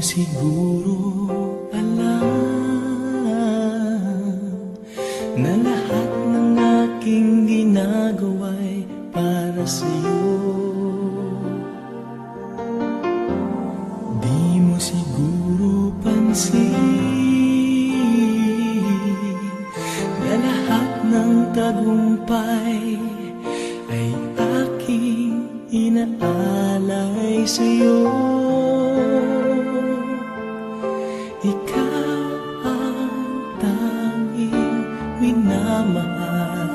siguro alam na lahat ng aking ginagawa'y para sa'yo. Di mo siguro pansin na lahat ng tagumpay ay aking inaalay sa'yo. Ikaw ang tanging minamahal,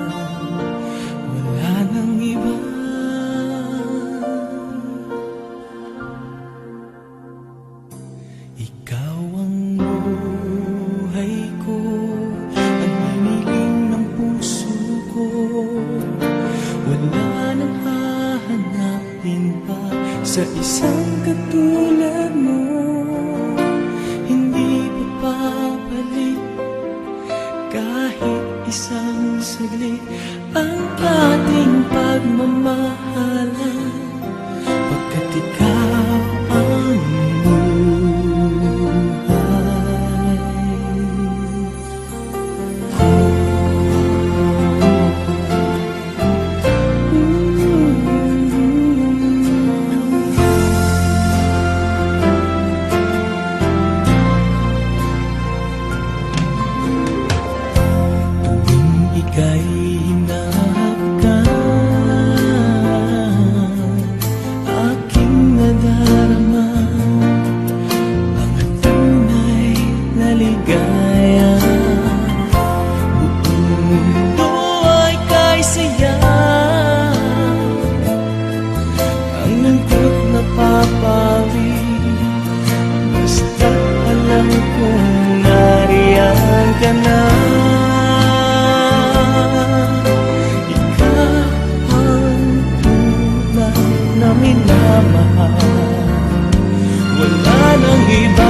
wala nang iba. Ikaw ang buhay ko, ang hiniling ng puso ko. Wala nang hahanapin pa sa isang katulad mo. Hindi papabalik kahit isang saglit ang ating pagmamahalan, pagkat ikaw ang ika'y hinahakdan, aking nadarama ang tunay na ligaya. Buong mundo ay kay saya, ang lungkot na papawi, basta't alam kong nariyan ka na. Minamahal, wala nang iba.